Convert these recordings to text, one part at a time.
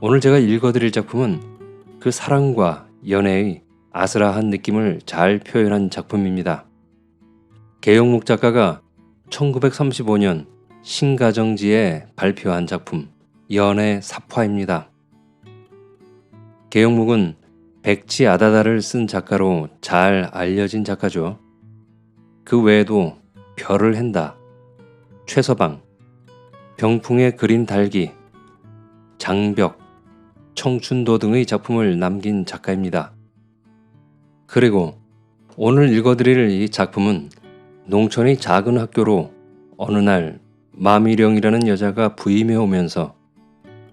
오늘 제가 읽어드릴 작품은 그 사랑과 연애의 아슬아한 느낌을 잘 표현한 작품입니다. 계용묵 작가가 1935년 신가정지에 발표한 작품 연애 사파입니다. 계용묵은 백지 아다다를 쓴 작가로 잘 알려진 작가죠. 그 외에도 별을 헨다, 최서방, 병풍에 그린 달기, 장벽, 청춘도 등의 작품을 남긴 작가입니다. 그리고 오늘 읽어드릴 이 작품은 농촌의 작은 학교로 어느 날 마미령이라는 여자가 부임해 오면서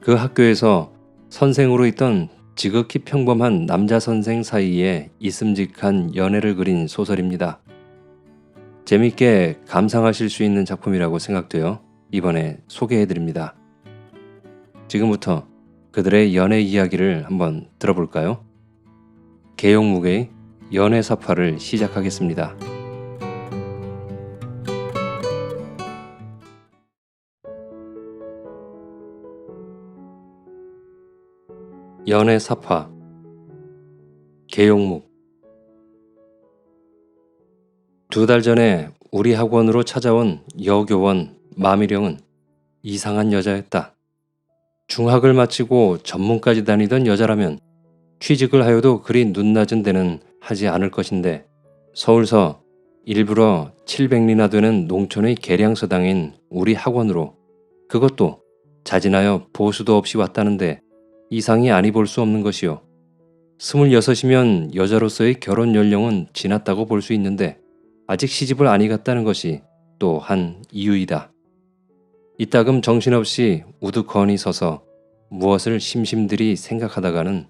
그 학교에서 선생으로 있던 지극히 평범한 남자 선생 사이에 있음직한 연애를 그린 소설입니다. 재밌게 감상하실 수 있는 작품이라고 생각되어 이번에 소개해드립니다. 지금부터 그들의 연애 이야기를 한번 들어볼까요? 계용묵의 연애 사파를 시작하겠습니다. 연애 사파 계용묵. 2달 전에 우리 학원으로 찾아온 여교원 마미령은 이상한 여자였다. 중학을 마치고 전문까지 다니던 여자라면 취직을 하여도 그리 눈낮은 데는 하지 않을 것인데 서울서 일부러 700리나 되는 농촌의 계량서당인 우리 학원으로, 그것도 자진하여 보수도 없이 왔다는데 이상이 아니 볼 수 없는 것이요. 26이면 여자로서의 결혼 연령은 지났다고 볼 수 있는데 아직 시집을 아니 갔다는 것이 또 한 이유이다. 이따금 정신없이 우두커니 서서 무엇을 심심들이 생각하다가는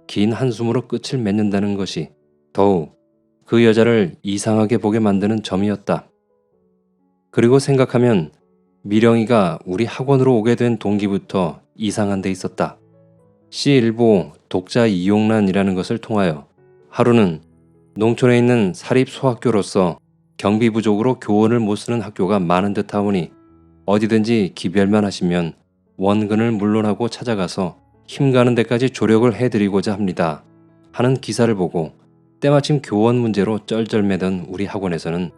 긴 한숨으로 끝을 맺는다는 것이 더욱 그 여자를 이상하게 보게 만드는 점이었다. 그리고 생각하면 미령이가 우리 학원으로 오게 된 동기부터 이상한 데 있었다. 시일보 독자 이용란이라는 것을 통하여 하루는 농촌에 있는 사립소학교로서 경비 부족으로 교원을 못 쓰는 학교가 많은 듯 하오니 어디든지 기별만 하시면 원근을 물론하고 찾아가서 힘가는 데까지 조력을 해드리고자 합니다 하는 기사를 보고 때마침 교원 문제로 쩔쩔매던 우리 학원에서는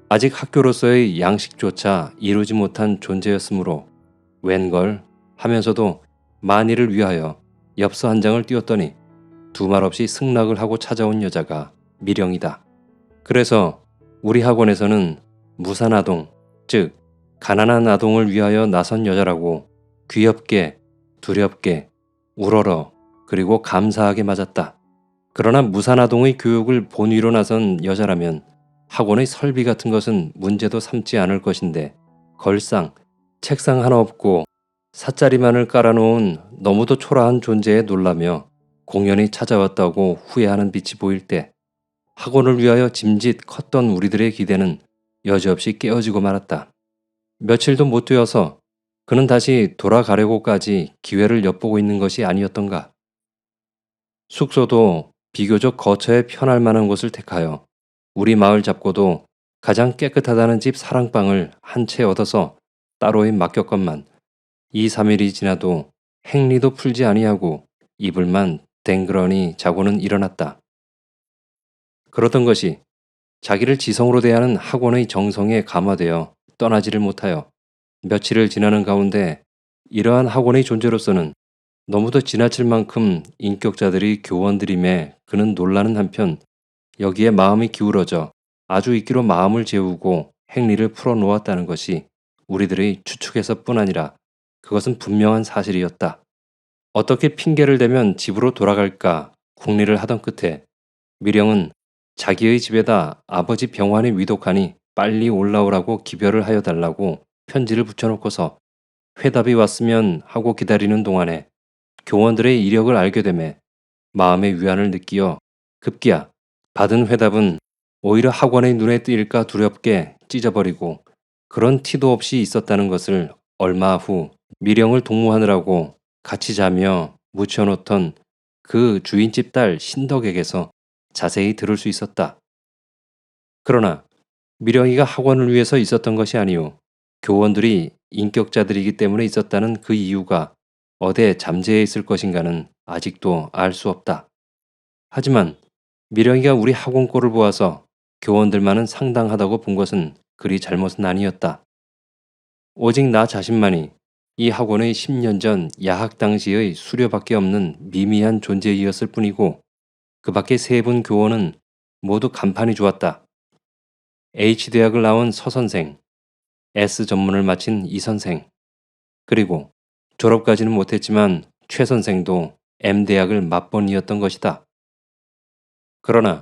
아직 학교로서의 양식조차 이루지 못한 존재였으므로 웬걸 하면서도 만일을 위하여 엽서 한 장을 띄웠더니 두말 없이 승낙을 하고 찾아온 여자가 미령이다. 그래서 우리 학원에서는 무산아동, 즉 가난한 아동을 위하여 나선 여자라고 귀엽게, 두렵게, 우러러 그리고 감사하게 맞았다. 그러나 무산아동의 교육을 본위로 나선 여자라면 학원의 설비 같은 것은 문제도 삼지 않을 것인데 걸상 책상 하나 없고 삿자리만을 깔아놓은 너무도 초라한 존재에 놀라며 공연히 찾아왔다고 후회하는 빛이 보일 때 학원을 위하여 짐짓 컸던 우리들의 기대는 여지없이 깨어지고 말았다. 며칠도 못 되어서 그는 다시 돌아가려고까지 기회를 엿보고 있는 것이 아니었던가. 숙소도 비교적 거처에 편할 만한 곳을 택하여 우리 마을 잡고도 가장 깨끗하다는 집 사랑방을 한 채 얻어서 따로에 맡겼건만 2, 3일이 지나도 행리도 풀지 아니하고 이불만 댕그러니 자고는 일어났다. 그러던 것이 자기를 지성으로 대하는 학원의 정성에 감화되어 떠나지를 못하여 며칠을 지나는 가운데 이러한 학원의 존재로서는 너무도 지나칠 만큼 인격자들이 교원들임에 그는 놀라는 한편 여기에 마음이 기울어져 아주 있기로 마음을 재우고 행리를 풀어놓았다는 것이 우리들의 추측에서뿐 아니라 그것은 분명한 사실이었다. 어떻게 핑계를 대면 집으로 돌아갈까 궁리를 하던 끝에 미령은 자기의 집에다 아버지 병환이 위독하니 빨리 올라오라고 기별을 하여 달라고 편지를 붙여놓고서 회답이 왔으면 하고 기다리는 동안에 교원들의 이력을 알게 되매 마음의 위안을 느끼어 급기야 받은 회답은 오히려 학원의 눈에 띄일까 두렵게 찢어버리고 그런 티도 없이 있었다는 것을 얼마 후 미령을 동무하느라고 같이 자며 묻혀놓던 그 주인집 딸 신덕에게서 자세히 들을 수 있었다. 그러나 미령이가 학원을 위해서 있었던 것이 아니오 교원들이 인격자들이기 때문에 있었다는 그 이유가 어디에 잠재해 있을 것인가는 아직도 알 수 없다. 하지만 미령이가 우리 학원 꼴을 보아서 교원들만은 상당하다고 본 것은 그리 잘못은 아니었다. 오직 나 자신만이 이 학원의 10년 전 야학 당시의 수료밖에 없는 미미한 존재이었을 뿐이고 그 밖에 세 분 교원은 모두 간판이 좋았다. H대학을 나온 서 선생, S 전문을 마친 이 선생, 그리고 졸업까지는 못했지만 최 선생도 M대학을 맞번이었던 것이다. 그러나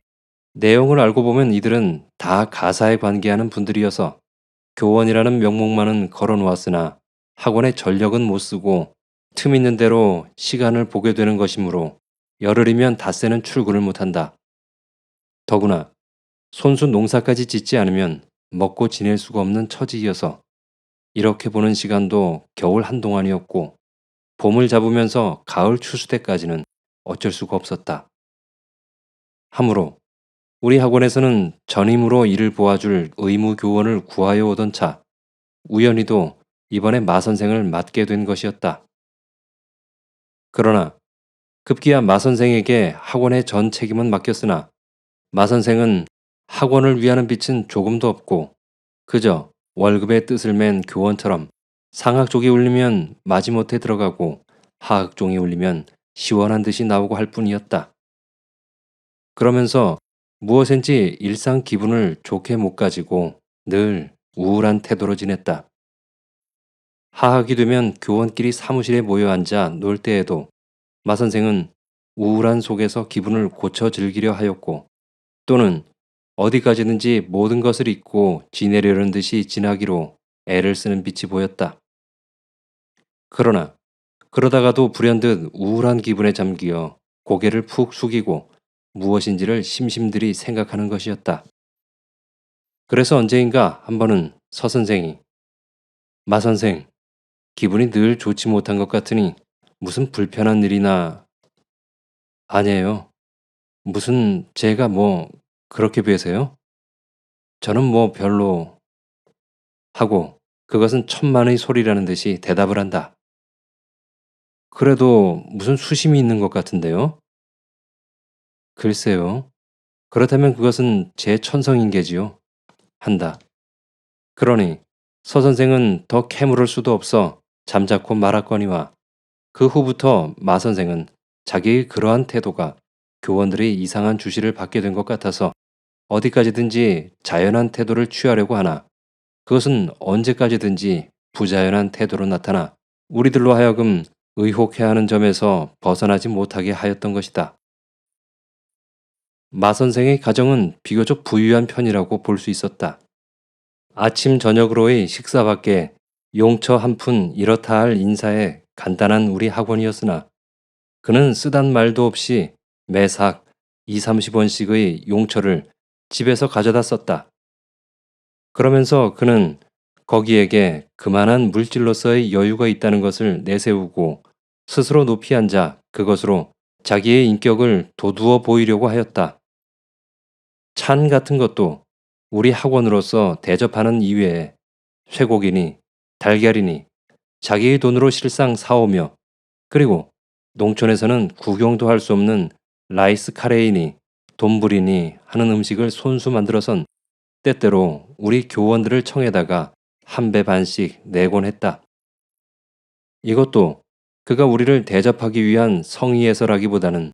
내용을 알고 보면 이들은 다 가사에 관계하는 분들이어서 교원이라는 명목만은 걸어놓았으나 학원에 전력은 못 쓰고 틈 있는 대로 시간을 보게 되는 것이므로 열흘이면 닷새는 출근을 못한다. 더구나 손수 농사까지 짓지 않으면 먹고 지낼 수가 없는 처지이어서 이렇게 보는 시간도 겨울 한동안이었고 봄을 잡으면서 가을 추수 때까지는 어쩔 수가 없었다. 하므로 우리 학원에서는 전임으로 이를 보아줄 의무 교원을 구하여 오던 차 우연히도 이번에 마 선생을 맡게 된 것이었다. 그러나 급기야 마 선생에게 학원의 전 책임은 맡겼으나 마 선생은 학원을 위하는 빛은 조금도 없고 그저 월급의 뜻을 맨 교원처럼 상학종이 울리면 마지못해 들어가고 하학종이 울리면 시원한 듯이 나오고 할 뿐이었다. 그러면서 무엇인지 일상 기분을 좋게 못 가지고 늘 우울한 태도로 지냈다. 하학이 되면 교원끼리 사무실에 모여 앉아 놀 때에도 마 선생은 우울한 속에서 기분을 고쳐 즐기려 하였고 또는 어디까지든지 모든 것을 잊고 지내려는 듯이 지나기로 애를 쓰는 빛이 보였다. 그러나 그러다가도 불현듯 우울한 기분에 잠기어 고개를 푹 숙이고 무엇인지를 심심들이 생각하는 것이었다. 그래서 언제인가 한 번은 서 선생이 마 선생, 기분이 늘 좋지 못한 것 같으니 무슨 불편한 일이나 아니에요. 무슨 제가 뭐 그렇게 뵈세요? 저는 뭐 별로 하고 그것은 천만의 소리라는 듯이 대답을 한다. 그래도 무슨 수심이 있는 것 같은데요? 글쎄요. 그렇다면 그것은 제 천성인계지요. 한다. 그러니 서 선생은 더 캐물을 수도 없어 잠자코 말았거니와 그 후부터 마 선생은 자기의 그러한 태도가 교원들의 이상한 주시를 받게 된 것 같아서 어디까지든지 자연한 태도를 취하려고 하나 그것은 언제까지든지 부자연한 태도로 나타나 우리들로 하여금 의혹해하는 점에서 벗어나지 못하게 하였던 것이다. 마 선생의 가정은 비교적 부유한 편이라고 볼 수 있었다. 아침 저녁으로의 식사밖에 용처 한 푼 이렇다 할 인사에 간단한 우리 학원이었으나 그는 쓰단 말도 없이 매삭 2, 30원씩의 용처를 집에서 가져다 썼다. 그러면서 그는 거기에게 그만한 물질로서의 여유가 있다는 것을 내세우고 스스로 높이 앉아 그것으로 자기의 인격을 도두어 보이려고 하였다. 찬 같은 것도 우리 학원으로서 대접하는 이외에 쇠고기니 달걀이니 자기의 돈으로 실상 사오며 그리고 농촌에서는 구경도 할 수 없는 라이스 카레이니 돈불이니 하는 음식을 손수 만들어선 때때로 우리 교원들을 청에다가 한 배 반씩 내곤 했다. 이것도 그가 우리를 대접하기 위한 성의에서라기보다는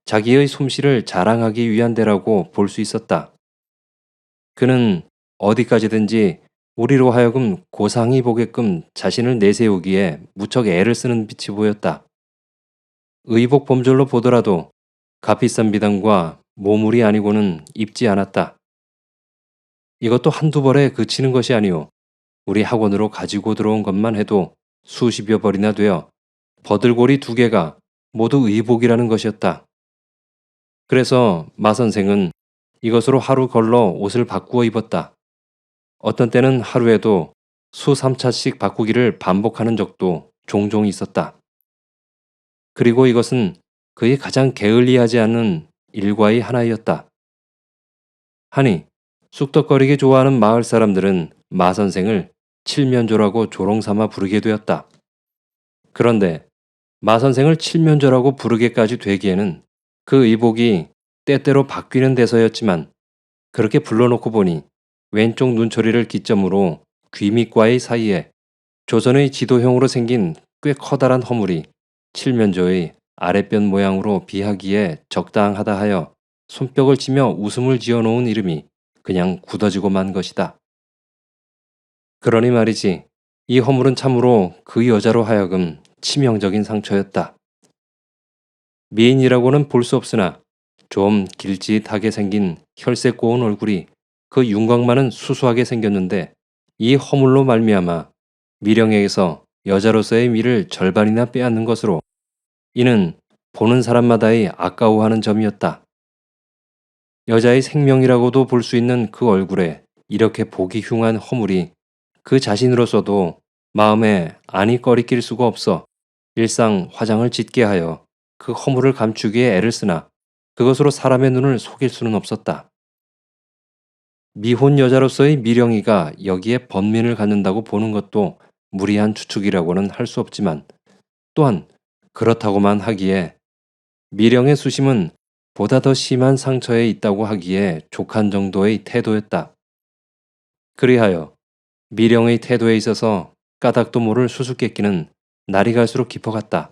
자기의 솜씨를 자랑하기 위한 데라고 볼 수 있었다. 그는 어디까지든지 우리로 하여금 고상히 보게끔 자신을 내세우기에 무척 애를 쓰는 빛이 보였다. 의복 범절로 보더라도 값비싼 비단과 모물이 아니고는 입지 않았다. 이것도 한두 벌에 그치는 것이 아니오. 우리 학원으로 가지고 들어온 것만 해도 수십여 벌이나 되어 버들고리 2개가 모두 의복이라는 것이었다. 그래서 마 선생은 이것으로 하루 걸러 옷을 바꾸어 입었다. 어떤 때는 하루에도 수 3차씩 바꾸기를 반복하는 적도 종종 있었다. 그리고 이것은 그의 가장 게을리하지 않은 일과의 하나이었다. 하니 쑥덕거리기 좋아하는 마을 사람들은 마 선생을 칠면조라고 조롱삼아 부르게 되었다. 그런데 마 선생을 칠면조라고 부르게까지 되기에는 그 의복이 때때로 바뀌는 데서였지만 그렇게 불러놓고 보니 왼쪽 눈초리를 기점으로 귀 밑과의 사이에 조선의 지도형으로 생긴 꽤 커다란 허물이 칠면조의 아랫변 모양으로 비하기에 적당하다 하여 손뼉을 치며 웃음을 지어놓은 이름이 그냥 굳어지고 만 것이다. 그러니 말이지, 이 허물은 참으로 그 여자로 하여금 치명적인 상처였다. 미인이라고는 볼 수 없으나 좀 길짓하게 생긴 혈색 고운 얼굴이 그 윤곽만은 수수하게 생겼는데 이 허물로 말미암아 미령에게서 여자로서의 미를 절반이나 빼앗는 것으로 이는 보는 사람마다의 아까워하는 점이었다. 여자의 생명이라고도 볼 수 있는 그 얼굴에 이렇게 보기 흉한 허물이 그 자신으로서도 마음에 안이 꺼리낄 수가 없어 일상 화장을 짓게 하여 그 허물을 감추기에 애를 쓰나 그것으로 사람의 눈을 속일 수는 없었다. 미혼 여자로서의 미령이가 여기에 번민을 갖는다고 보는 것도 무리한 추측이라고는 할 수 없지만 또한 그렇다고만 하기에 미령의 수심은 보다 더 심한 상처에 있다고 하기에 족한 정도의 태도였다. 그리하여 미령의 태도에 있어서 까닭도 모를 수수께끼는 날이 갈수록 깊어갔다.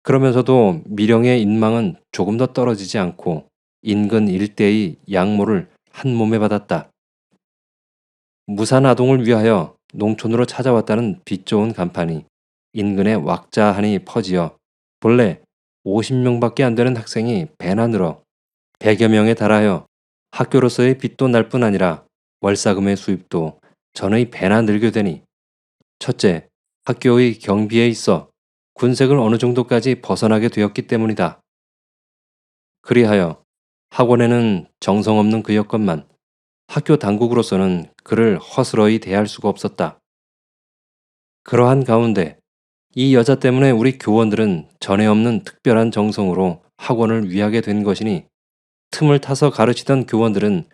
그러면서도 미령의 인망은 조금 더 떨어지지 않고 인근 일대의 양모를 한 몸에 받았다. 무산 아동을 위하여 농촌으로 찾아왔다는 빛 좋은 간판이 인근에 왁자하니 퍼지어 본래 50명밖에 안 되는 학생이 배나 늘어 100여 명에 달하여 학교로서의 빚도 날 뿐 아니라 월사금의 수입도 전의 배나 늘게 되니 첫째, 학교의 경비에 있어 군색을 어느 정도까지 벗어나게 되었기 때문이다. 그리하여 학원에는 정성 없는 그 여건만 학교 당국으로서는 그를 허스러이 대할 수가 없었다. 그러한 가운데 이 여자 때문에 우리 교원들은 전에 없는 특별한 정성으로 학원을 위하게 된 것이니 틈을 타서 가르치던 교원들은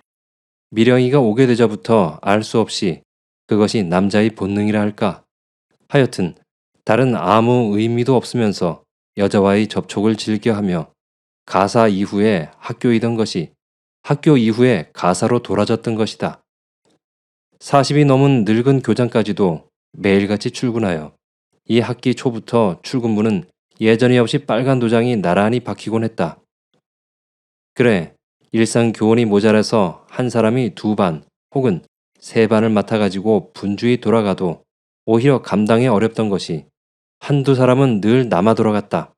미령이가 오게 되자부터 알 수 없이 그것이 남자의 본능이라 할까? 하여튼 다른 아무 의미도 없으면서 여자와의 접촉을 즐겨하며 가사 이후에 학교이던 것이 학교 이후에 가사로 돌아졌던 것이다. 40이 넘은 늙은 교장까지도 매일같이 출근하여 이 학기 초부터 출근부는 예전이 없이 빨간 도장이 나란히 박히곤 했다. 그래, 일상 교원이 모자라서 한 사람이 2반 혹은 3반을 맡아가지고 분주히 돌아가도 오히려 감당이 어렵던 것이 한두 사람은 늘 남아 돌아갔다.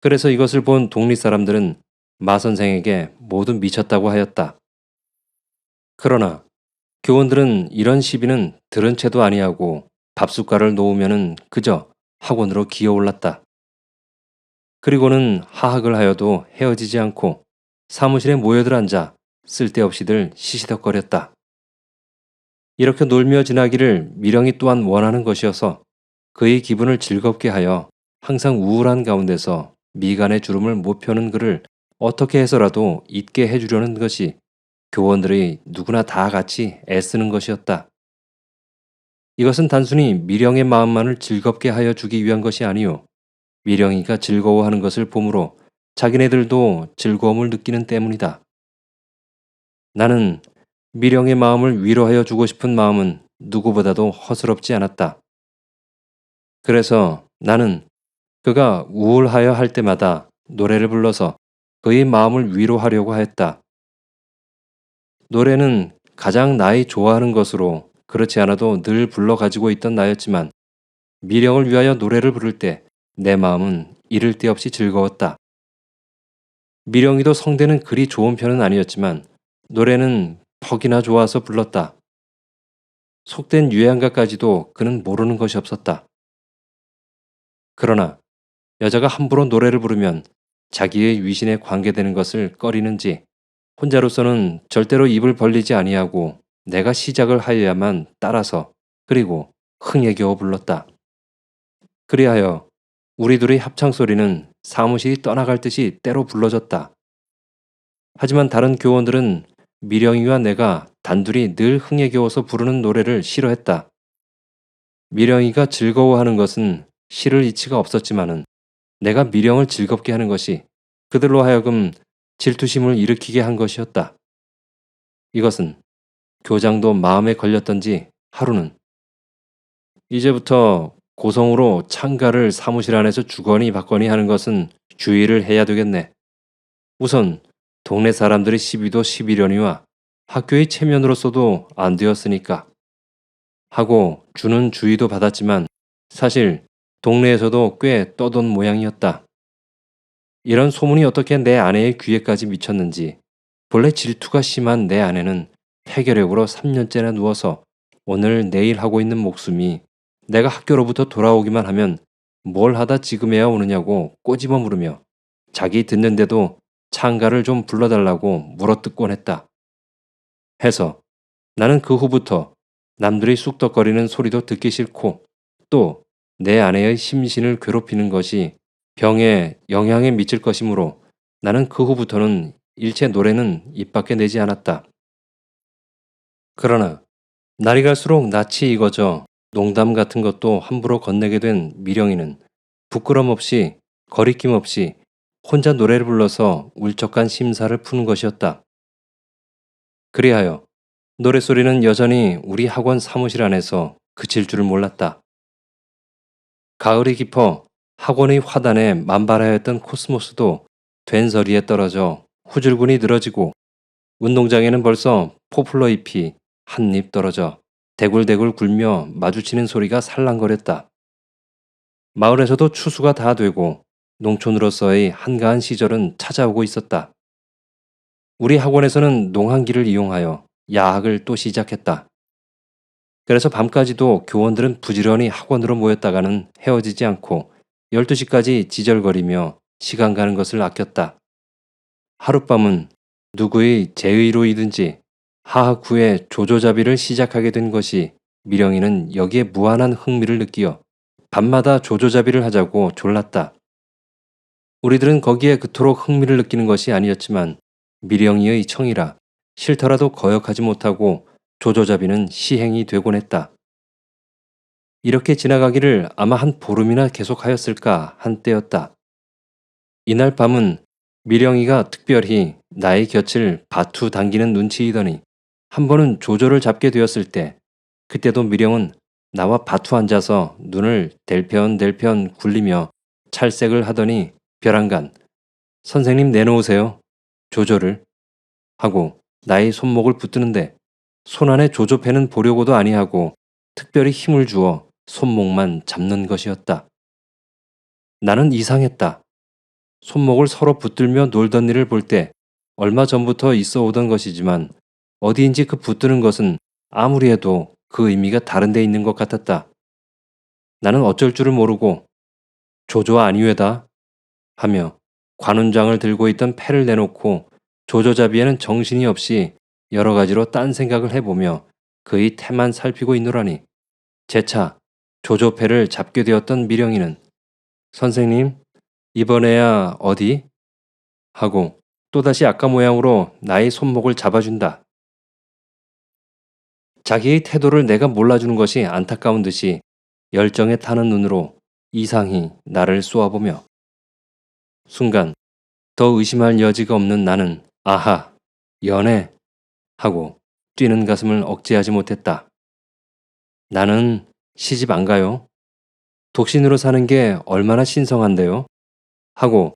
그래서 이것을 본 동리 사람들은 마 선생에게 모두 미쳤다고 하였다. 그러나 교원들은 이런 시비는 들은 채도 아니하고 밥숟가락을 놓으면은 그저 학원으로 기어올랐다. 그리고는 하학을 하여도 헤어지지 않고 사무실에 모여들 앉아 쓸데없이들 시시덕거렸다. 이렇게 놀며 지나기를 미령이 또한 원하는 것이어서 그의 기분을 즐겁게 하여 항상 우울한 가운데서 미간의 주름을 못 펴는 그를 어떻게 해서라도 잊게 해주려는 것이 교원들의 누구나 다 같이 애쓰는 것이었다. 이것은 단순히 미령의 마음만을 즐겁게 하여 주기 위한 것이 아니요. 미령이가 즐거워하는 것을 보므로 자기네들도 즐거움을 느끼는 때문이다. 나는 미령의 마음을 위로하여 주고 싶은 마음은 누구보다도 허스럽지 않았다. 그래서 나는 그가 우울하여 할 때마다 노래를 불러서 그의 마음을 위로하려고 하였다. 노래는 가장 나의 좋아하는 것으로 그렇지 않아도 늘 불러가지고 있던 나였지만 미령을 위하여 노래를 부를 때 내 마음은 이를 데 없이 즐거웠다. 미령이도 성대는 그리 좋은 편은 아니었지만 노래는 퍽이나 좋아서 불렀다. 속된 유행가까지도 그는 모르는 것이 없었다. 그러나 여자가 함부로 노래를 부르면 자기의 위신에 관계되는 것을 꺼리는지 혼자로서는 절대로 입을 벌리지 아니하고 내가 시작을 하여야만 따라서 그리고 흥에 겨워 불렀다. 그리하여 우리 둘의 합창소리는 사무실이 떠나갈 듯이 때로 불러졌다. 하지만 다른 교원들은 미령이와 내가 단둘이 늘 흥에 겨워서 부르는 노래를 싫어했다. 미령이가 즐거워하는 것은 실을 이치가 없었지만은 내가 미령을 즐겁게 하는 것이 그들로 하여금 질투심을 일으키게 한 것이었다. 이것은 교장도 마음에 걸렸던지 하루는 이제부터 고성으로 창가를 사무실 안에서 주거니 받거니 하는 것은 주의를 해야 되겠네. 우선 동네 사람들의 시비도 시비려니와 학교의 체면으로서도 안 되었으니까 하고 주는 주의도 받았지만 사실 동네에서도 꽤 떠돈 모양이었다. 이런 소문이 어떻게 내 아내의 귀에까지 미쳤는지 본래 질투가 심한 내 아내는 폐결핵으로 3년째나 누워서 오늘 내일 하고 있는 목숨이 내가 학교로부터 돌아오기만 하면 뭘 하다 지금에야 오느냐고 꼬집어 물으며 자기 듣는데도 창가를 좀 불러달라고 물어뜯곤 했다. 해서 나는 그 후부터 남들이 쑥덕거리는 소리도 듣기 싫고 또 내 아내의 심신을 괴롭히는 것이 병에 영향에 미칠 것이므로 나는 그 후부터는 일체 노래는 입 밖에 내지 않았다. 그러나 날이 갈수록 낯이 익어져 농담 같은 것도 함부로 건네게 된 미령이는 부끄럼 없이 거리낌 없이 혼자 노래를 불러서 울적한 심사를 푸는 것이었다. 그리하여 노랫소리는 여전히 우리 학원 사무실 안에서 그칠 줄을 몰랐다. 가을이 깊어 학원의 화단에 만발하였던 코스모스도 된서리에 떨어져 후줄근이 늘어지고 운동장에는 벌써 포플러 잎이 한 잎 떨어져 대굴대굴 굴며 마주치는 소리가 살랑거렸다. 마을에서도 추수가 다 되고 농촌으로서의 한가한 시절은 찾아오고 있었다. 우리 학원에서는 농한기를 이용하여 야학을 또 시작했다. 그래서 밤까지도 교원들은 부지런히 학원으로 모였다가는 헤어지지 않고 12시까지 지절거리며 시간 가는 것을 아꼈다. 하룻밤은 누구의 제의로이든지 하학 후에 조조잡이를 시작하게 된 것이 미령이는 여기에 무한한 흥미를 느끼어 밤마다 조조잡이를 하자고 졸랐다. 우리들은 거기에 그토록 흥미를 느끼는 것이 아니었지만 미령이의 청이라 싫더라도 거역하지 못하고 조조잡이는 시행이 되곤 했다. 이렇게 지나가기를 아마 한 보름이나 계속하였을까 한 때였다. 이날 밤은 미령이가 특별히 나의 곁을 바투 당기는 눈치이더니 한 번은 조조를 잡게 되었을 때 그때도 미령은 나와 바투 앉아서 눈을 델편델편 굴리며 찰색을 하더니 벼랑간 선생님 내놓으세요. 조조를 하고 나의 손목을 붙드는데 손 안에 조조패는 보려고도 아니하고 특별히 힘을 주어 손목만 잡는 것이었다. 나는 이상했다. 손목을 서로 붙들며 놀던 일을 볼 때 얼마 전부터 있어 오던 것이지만 어디인지 그 붙드는 것은 아무리 해도 그 의미가 다른 데 있는 것 같았다. 나는 어쩔 줄을 모르고 조조 아니외다 하며 관훈장을 들고 있던 패를 내놓고 조조잡이에는 정신이 없이 여러 가지로 딴 생각을 해보며 그의 태만 살피고 있노라니 재차 조조패를 잡게 되었던 미령이는 선생님 이번에야 어디? 하고 또다시 아까 모양으로 나의 손목을 잡아준다. 자기의 태도를 내가 몰라주는 것이 안타까운 듯이 열정에 타는 눈으로 이상히 나를 쏘아보며 순간 더 의심할 여지가 없는 나는 아하, 연애 하고 뛰는 가슴을 억제하지 못했다. 나는 시집 안 가요. 독신으로 사는 게 얼마나 신성한데요? 하고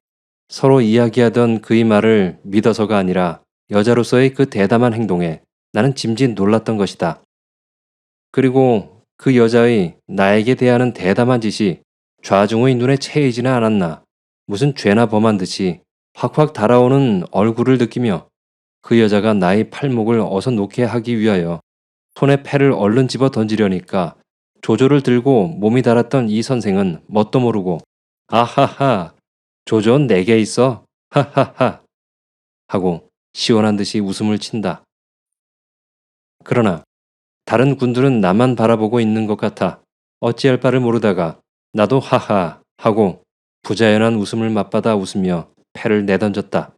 서로 이야기하던 그의 말을 믿어서가 아니라 여자로서의 그 대담한 행동에 나는 짐짓 놀랐던 것이다. 그리고 그 여자의 나에게 대하는 대담한 짓이 좌중의 눈에 채이지는 않았나 무슨 죄나 범한 듯이 확확 달아오는 얼굴을 느끼며 그 여자가 나의 팔목을 어서 놓게 하기 위하여 손에 패를 얼른 집어 던지려니까 조조를 들고 몸이 달았던 이 선생은 뭣도 모르고 아하하 조조는 내게 있어 하하하 하고 시원한 듯이 웃음을 친다. 그러나 다른 군들은 나만 바라보고 있는 것 같아 어찌할 바를 모르다가 나도 하하 하고 부자연한 웃음을 맞받아 웃으며 패를 내던졌다.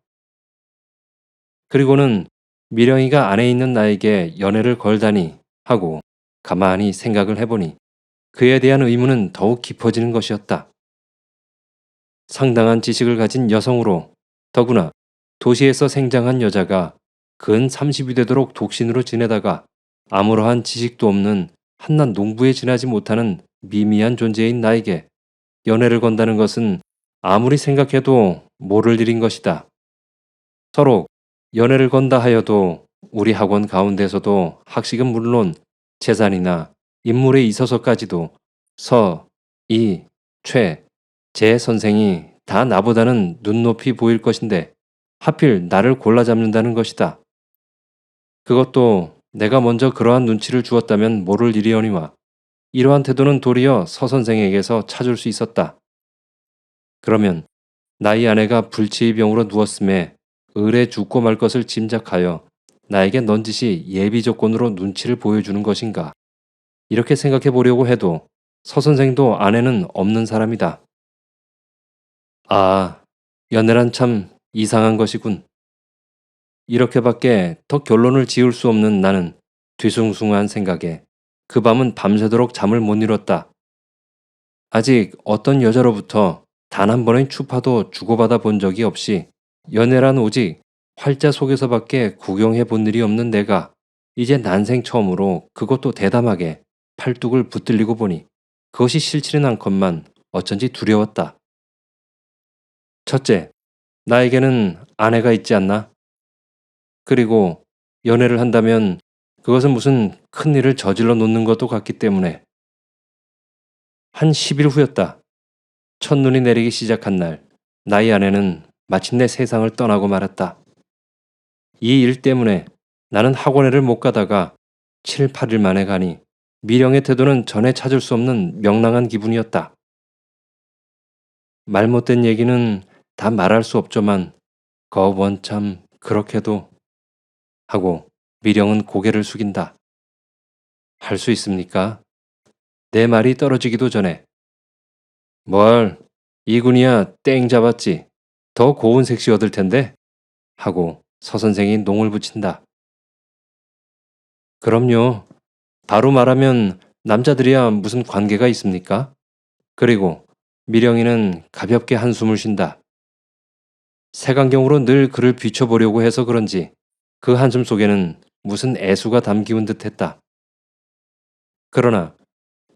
그리고는 미령이가 안에 있는 나에게 연애를 걸다니 하고 가만히 생각을 해보니 그에 대한 의문은 더욱 깊어지는 것이었다. 상당한 지식을 가진 여성으로 더구나 도시에서 생장한 여자가 근 30이 되도록 독신으로 지내다가 아무러한 지식도 없는 한낱 농부에 지나지 못하는 미미한 존재인 나에게 연애를 건다는 것은 아무리 생각해도 모를 일인 것이다. 서로 연애를 건다 하여도 우리 학원 가운데서도 학식은 물론 재산이나 인물에 있어서까지도 서, 이, 최, 제 선생이 다 나보다는 눈높이 보일 것인데 하필 나를 골라 잡는다는 것이다. 그것도 내가 먼저 그러한 눈치를 주었다면 모를 일이오니와 이러한 태도는 도리어 서 선생에게서 찾을 수 있었다. 그러면 나의 아내가 불치의 병으로 누웠음에 을에 죽고 말 것을 짐작하여 나에게 넌지시 예비 조건으로 눈치를 보여주는 것인가. 이렇게 생각해 보려고 해도 서 선생도 아내는 없는 사람이다. 아, 연애란 참 이상한 것이군. 이렇게밖에 더 결론을 지을 수 없는 나는 뒤숭숭한 생각에 그 밤은 밤새도록 잠을 못 이뤘다. 아직 어떤 여자로부터 단 한 번의 추파도 주고받아 본 적이 없이 연애란 오직 활자 속에서밖에 구경해 본 일이 없는 내가 이제 난생 처음으로 그것도 대담하게 팔뚝을 붙들리고 보니 그것이 싫지는 않건만 어쩐지 두려웠다. 첫째, 나에게는 아내가 있지 않나? 그리고 연애를 한다면 그것은 무슨 큰 일을 저질러 놓는 것도 같기 때문에 한 10일 후였다. 첫눈이 내리기 시작한 날, 나의 아내는 마침내 세상을 떠나고 말았다. 이 일 때문에 나는 학원에를 못 가다가 7, 8일 만에 가니 미령의 태도는 전에 찾을 수 없는 명랑한 기분이었다. 말 못된 얘기는 다 말할 수 없지만 원참 그렇게도 하고 미령은 고개를 숙인다. 할 수 있습니까? 내 말이 떨어지기도 전에 뭘 이군이야 땡 잡았지. 더 고운 색시 얻을 텐데 하고 서 선생이 농을 붙인다. 그럼요. 바로 말하면 남자들이야 무슨 관계가 있습니까? 그리고 미령이는 가볍게 한숨을 쉰다. 색안경으로 늘 그를 비춰보려고 해서 그런지 그 한숨 속에는 무슨 애수가 담기운 듯했다. 그러나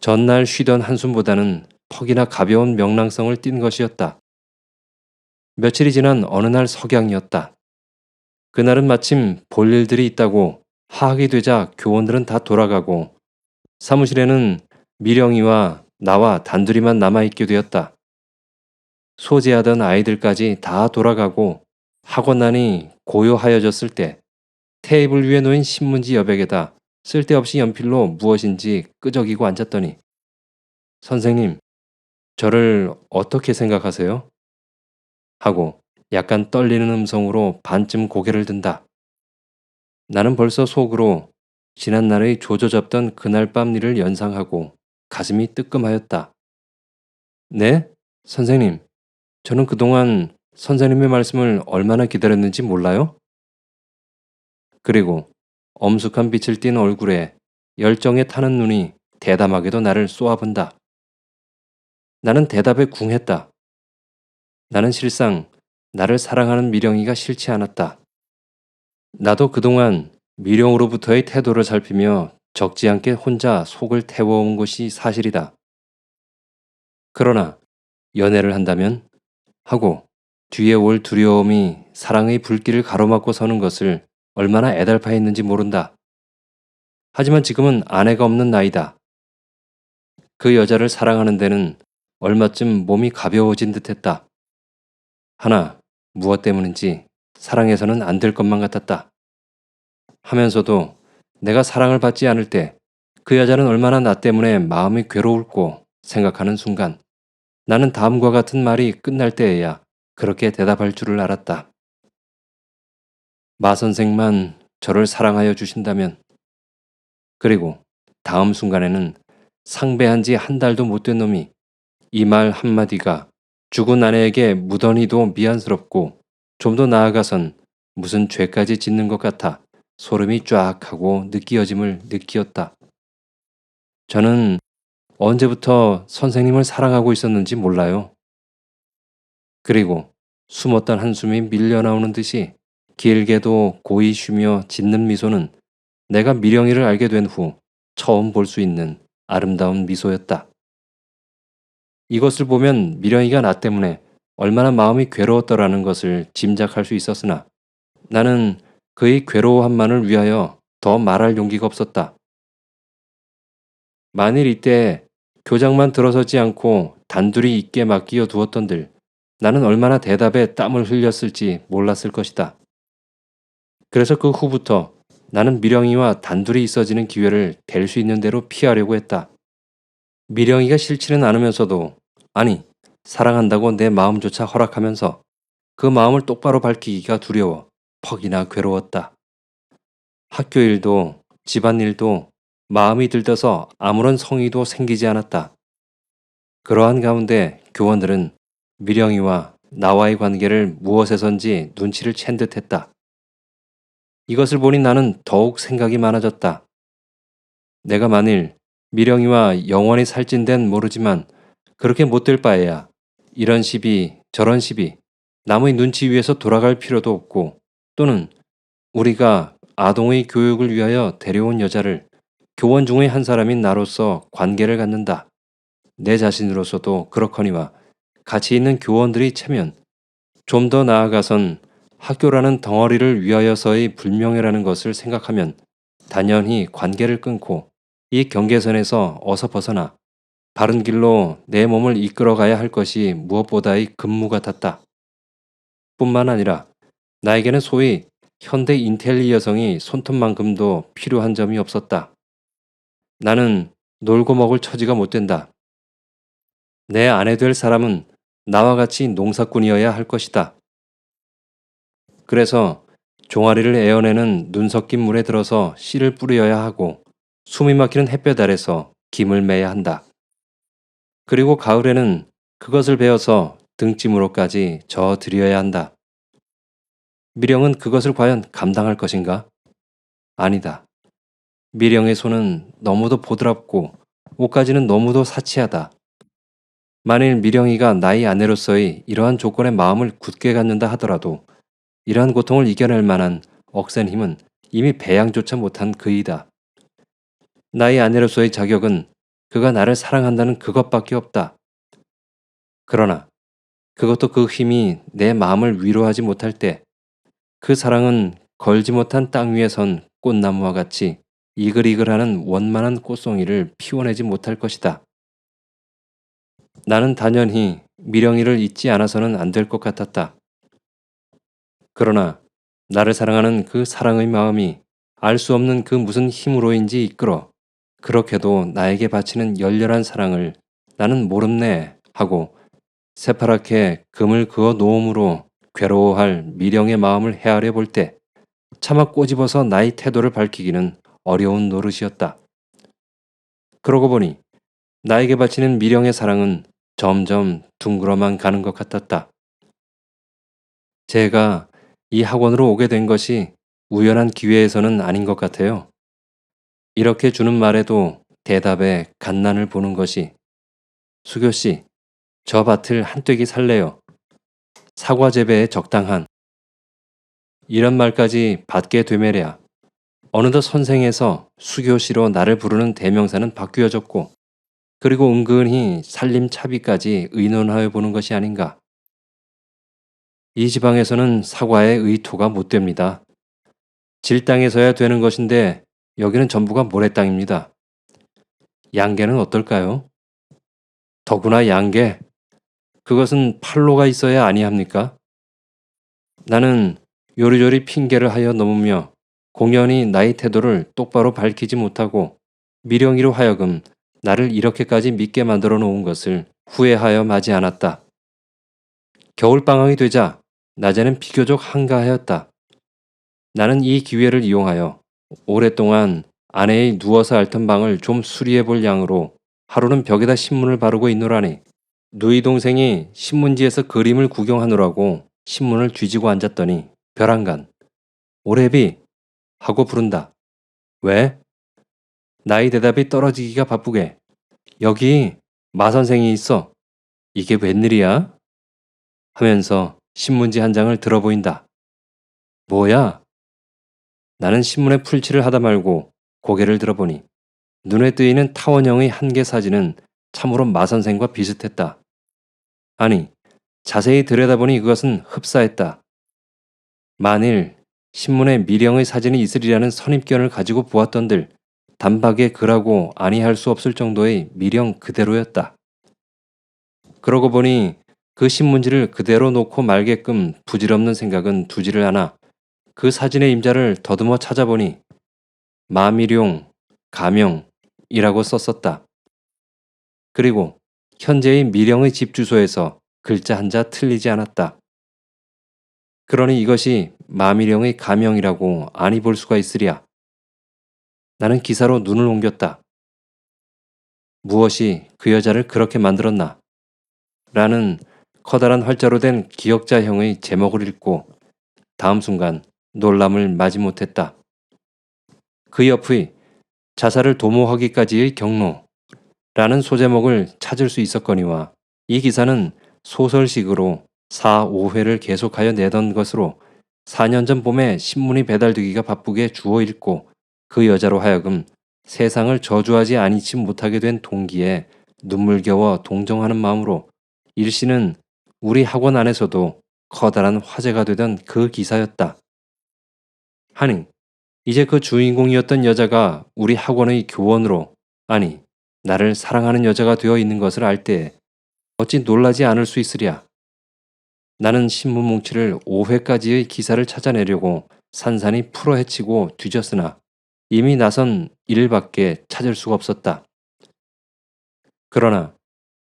전날 쉬던 한숨보다는 퍽이나 가벼운 명랑성을 띤 것이었다. 며칠이 지난 어느 날 석양이었다. 그날은 마침 볼 일들이 있다고 하학이 되자 교원들은 다 돌아가고 사무실에는 미령이와 나와 단둘이만 남아있게 되었다. 소재하던 아이들까지 다 돌아가고 학원난이 고요하여졌을 때 테이블 위에 놓인 신문지 여백에다 쓸데없이 연필로 무엇인지 끄적이고 앉았더니 선생님, 저를 어떻게 생각하세요? 하고 약간 떨리는 음성으로 반쯤 고개를 든다. 나는 벌써 속으로 지난날의 조져잡던 그날 밤 일을 연상하고 가슴이 뜨끔하였다. 네? 선생님, 저는 그동안 선생님의 말씀을 얼마나 기다렸는지 몰라요? 그리고 엄숙한 빛을 띤 얼굴에 열정에 타는 눈이 대담하게도 나를 쏘아본다. 나는 대답에 궁했다. 나는 실상 나를 사랑하는 미령이가 싫지 않았다. 나도 그동안 미령으로부터의 태도를 살피며 적지 않게 혼자 속을 태워온 것이 사실이다. 그러나 연애를 한다면 하고 뒤에 올 두려움이 사랑의 불길을 가로막고 서는 것을 얼마나 애달파했는지 모른다. 하지만 지금은 아내가 없는 나이다. 그 여자를 사랑하는 데는 얼마쯤 몸이 가벼워진 듯했다. 하나 무엇 때문인지 사랑해서는 안 될 것만 같았다. 하면서도 내가 사랑을 받지 않을 때 그 여자는 얼마나 나 때문에 마음이 괴로울고 생각하는 순간 나는 다음과 같은 말이 끝날 때에야 그렇게 대답할 줄을 알았다. 마 선생만 저를 사랑하여 주신다면. 그리고 다음 순간에는 상배한 지 한 달도 못 된 놈이 이 말 한마디가 죽은 아내에게 무던히도 미안스럽고 좀 더 나아가선 무슨 죄까지 짓는 것 같아 소름이 쫙 하고 느끼어짐을 느끼었다. 저는 언제부터 선생님을 사랑하고 있었는지 몰라요. 그리고 숨었던 한숨이 밀려나오는 듯이 길게도 고이 쉬며 짓는 미소는 내가 미령이를 알게 된 후 처음 볼 수 있는 아름다운 미소였다. 이것을 보면 미령이가 나 때문에 얼마나 마음이 괴로웠더라는 것을 짐작할 수 있었으나 나는 그의 괴로워함만을 위하여 더 말할 용기가 없었다. 만일 이때 교장만 들어서지 않고 단둘이 있게 맡기어 두었던들 나는 얼마나 대답에 땀을 흘렸을지 몰랐을 것이다. 그래서 그 후부터 나는 미령이와 단둘이 있어지는 기회를 될 수 있는 대로 피하려고 했다. 미령이가 싫지는 않으면서도 아니 사랑한다고 내 마음조차 허락하면서 그 마음을 똑바로 밝히기가 두려워 퍽이나 괴로웠다. 학교 일도 집안일도 마음이 들떠서 아무런 성의도 생기지 않았다. 그러한 가운데 교원들은 미령이와 나와의 관계를 무엇에선지 눈치를 챈 듯했다. 이것을 보니 나는 더욱 생각이 많아졌다. 내가 만일 미령이와 영원히 살찐된 모르지만 그렇게 못될 바에야 이런 시비 저런 시비 남의 눈치 위에서 돌아갈 필요도 없고 또는 우리가 아동의 교육을 위하여 데려온 여자를 교원 중의 한 사람인 나로서 관계를 갖는다. 내 자신으로서도 그렇거니와 같이 있는 교원들이 체면 좀 더 나아가선 학교라는 덩어리를 위하여서의 불명예라는 것을 생각하면 단연히 관계를 끊고 이 경계선에서 어서 벗어나 바른 길로 내 몸을 이끌어가야 할 것이 무엇보다의 급무 같았다. 뿐만 아니라 나에게는 소위 현대 인텔리 여성이 손톱만큼도 필요한 점이 없었다. 나는 놀고 먹을 처지가 못 된다. 내 아내 될 사람은 나와 같이 농사꾼이어야 할 것이다. 그래서 종아리를 에어내는 눈 섞인 물에 들어서 씨를 뿌려야 하고 숨이 막히는 햇볕 아래서 김을 매야 한다. 그리고 가을에는 그것을 베어서 등짐으로까지 저어 드려야 한다. 미령은 그것을 과연 감당할 것인가? 아니다. 미령의 손은 너무도 보드랍고 옷까지는 너무도 사치하다. 만일 미령이가 나의 아내로서의 이러한 조건에 마음을 굳게 갖는다 하더라도 이러한 고통을 이겨낼 만한 억센 힘은 이미 배양조차 못한 그이다. 나의 아내로서의 자격은 그가 나를 사랑한다는 그것밖에 없다. 그러나 그것도 그 힘이 내 마음을 위로하지 못할 때 그 사랑은 걸지 못한 땅 위에 선 꽃나무와 같이 이글이글하는 원만한 꽃송이를 피워내지 못할 것이다. 나는 단연히 미령이를 잊지 않아서는 안 될 것 같았다. 그러나 나를 사랑하는 그 사랑의 마음이 알 수 없는 그 무슨 힘으로인지 이끌어 그렇게도 나에게 바치는 열렬한 사랑을 나는 모름네 하고 새파랗게 금을 그어 놓음으로 괴로워할 미령의 마음을 헤아려 볼 때 차마 꼬집어서 나의 태도를 밝히기는 어려운 노릇이었다. 그러고 보니 나에게 바치는 미령의 사랑은 점점 둥그러만 가는 것 같았다. 제가 이 학원으로 오게 된 것이 우연한 기회에서는 아닌 것 같아요. 이렇게 주는 말에도 대답에 간난을 보는 것이 수교 씨, 저 밭을 한 떼기 살래요. 사과 재배에 적당한 이런 말까지 받게 되매랴 어느덧 선생에서 수교 씨로 나를 부르는 대명사는 바뀌어졌고 그리고 은근히 살림 차비까지 의논하여 보는 것이 아닌가. 이 지방에서는 사과의 의토가 못 됩니다. 질땅에서야 되는 것인데 여기는 전부가 모래땅입니다. 양계는 어떨까요? 더구나 양계. 그것은 팔로가 있어야 아니합니까? 나는 요리조리 핑계를 하여 넘으며 공연히 나의 태도를 똑바로 밝히지 못하고 미령이로 하여금 나를 이렇게까지 믿게 만들어 놓은 것을 후회하여 마지 않았다. 겨울방학이 되자 낮에는 비교적 한가하였다. 나는 이 기회를 이용하여 오랫동안 아내의 누워서 앓던 방을 좀 수리해 볼 양으로 하루는 벽에다 신문을 바르고 있노라니 누이 동생이 신문지에서 그림을 구경하느라고 신문을 뒤지고 앉았더니 벼랑간 오래비 하고 부른다. 왜? 나의 대답이 떨어지기가 바쁘게 여기 마 선생이 있어. 이게 웬일이야? 하면서 신문지 한 장을 들어보인다. 뭐야? 나는 신문에 풀칠을 하다 말고 고개를 들어보니 눈에 띄는 타원형의 한 개 사진은 참으로 마 선생과 비슷했다. 아니, 자세히 들여다보니 그것은 흡사했다. 만일 신문에 미령의 사진이 있으리라는 선입견을 가지고 보았던들 단박에 그라고 아니할 수 없을 정도의 미령 그대로였다. 그러고 보니 그 신문지를 그대로 놓고 말게끔 부질없는 생각은 두지를 않아 그 사진의 임자를 더듬어 찾아보니 마미룡, 가명이라고 썼었다. 그리고 현재의 미령의 집 주소에서 글자 한자 틀리지 않았다. 그러니 이것이 마미령의 가명이라고 아니 볼 수가 있으랴. 나는 기사로 눈을 옮겼다. 무엇이 그 여자를 그렇게 만들었나? 라는 커다란 활자로 된 기역자형의 제목을 읽고 다음 순간 놀람을 마지 못했다. 그 옆의 자살을 도모하기까지의 경로라는 소제목을 찾을 수 있었거니와 이 기사는 소설식으로 4, 5회를 계속하여 내던 것으로 4년 전 봄에 신문이 배달되기가 바쁘게 주워 읽고 그 여자로 하여금 세상을 저주하지 아니치 못하게 된 동기에 눈물겨워 동정하는 마음으로 일시는 우리 학원 안에서도 커다란 화제가 되던 그 기사였다. 하니 이제 그 주인공이었던 여자가 우리 학원의 교원으로, 아니 나를 사랑하는 여자가 되어 있는 것을 알 때에 어찌 놀라지 않을 수 있으랴. 나는 신문 뭉치를 5회까지의 기사를 찾아내려고 산산이 풀어헤치고 뒤졌으나 이미 나선 일밖에 찾을 수가 없었다. 그러나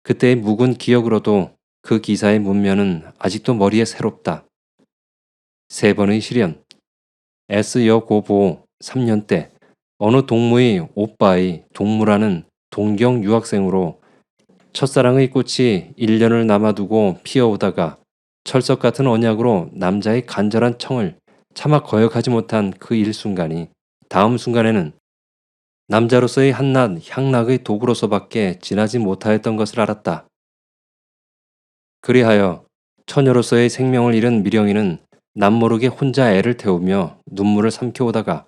그때의 묵은 기억으로도 그 기사의 문면은 아직도 머리에 새롭다. 3번의 시련, S여고보 3년 때 어느 동무의 오빠의 동무라는 동경 유학생으로 첫사랑의 꽃이 1년을 남아두고 피어오다가 철석 같은 언약으로 남자의 간절한 청을 차마 거역하지 못한 그 일순간이 다음 순간에는 남자로서의 한낱 향락의 도구로서밖에 지나지 못하였던 것을 알았다. 그리하여 처녀로서의 생명을 잃은 미령이는 남모르게 혼자 애를 태우며 눈물을 삼켜오다가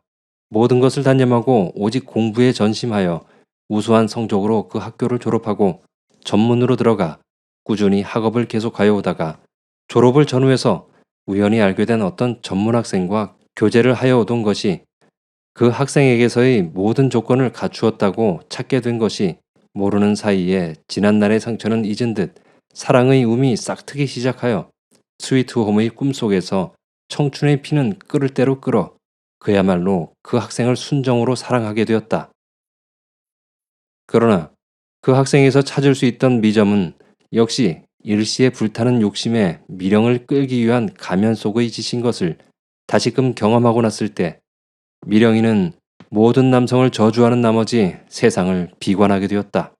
모든 것을 단념하고 오직 공부에 전심하여 우수한 성적으로 그 학교를 졸업하고 전문으로 들어가 꾸준히 학업을 계속하여 오다가 졸업을 전후해서 우연히 알게 된 어떤 전문 학생과 교제를 하여 오던 것이 그 학생에게서의 모든 조건을 갖추었다고 찾게 된 것이 모르는 사이에 지난날의 상처는 잊은 듯 사랑의 um이 싹트기 시작하여 스위트홈의 꿈속에서 청춘의 피는 끓을 대로 끓어 그야말로 그 학생을 순정으로 사랑하게 되었다. 그러나 그 학생에서 찾을 수 있던 미점은 역시 일시에 불타는 욕심에 미령을 끌기 위한 가면 속의 짓인 것을 다시금 경험하고 났을 때 미령이는 모든 남성을 저주하는 나머지 세상을 비관하게 되었다.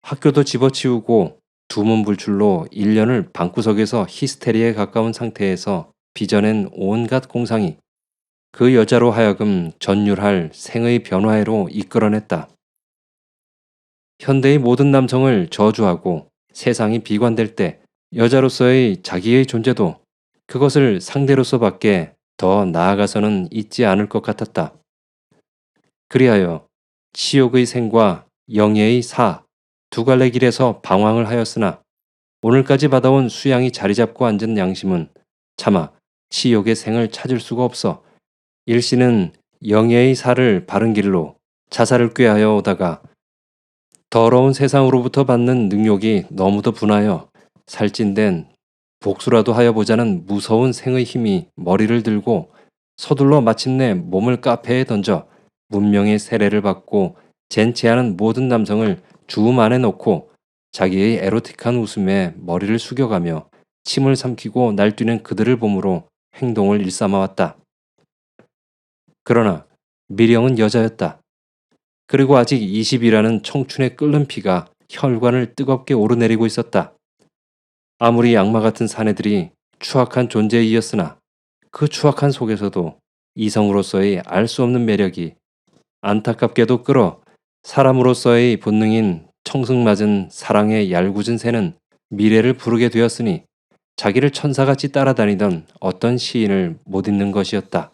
학교도 집어치우고 두문불출로 1년을 방구석에서 히스테리에 가까운 상태에서 빚어낸 온갖 공상이 그 여자로 하여금 전율할 생의 변화해로 이끌어냈다. 현대의 모든 남성을 저주하고 세상이 비관될 때 여자로서의 자기의 존재도 그것을 상대로서밖에 더 나아가서는 있지 않을 것 같았다. 그리하여 치욕의 생과 영예의 사 두 갈래 길에서 방황을 하였으나 오늘까지 받아온 수양이 자리 잡고 앉은 양심은 차마 치욕의 생을 찾을 수가 없어 일시는 영예의 사를 바른 길로 자살을 꾀하여 오다가 더러운 세상으로부터 받는 능욕이 너무도 분하여 살찐된 복수라도 하여 보자는 무서운 생의 힘이 머리를 들고 서둘러 마침내 몸을 카페에 던져 문명의 세례를 받고 젠체하는 모든 남성을 주움 안에 놓고 자기의 에로틱한 웃음에 머리를 숙여가며 침을 삼키고 날뛰는 그들을 보므로 행동을 일삼아왔다. 그러나 미령은 여자였다. 그리고 아직 20이라는 청춘의 끓는 피가 혈관을 뜨겁게 오르내리고 있었다. 아무리 악마 같은 사내들이 추악한 존재이었으나 그 추악한 속에서도 이성으로서의 알 수 없는 매력이 안타깝게도 끌어 사람으로서의 본능인 청승맞은 사랑의 얄궂은 새는 미래를 부르게 되었으니 자기를 천사같이 따라다니던 어떤 시인을 못 잊는 것이었다.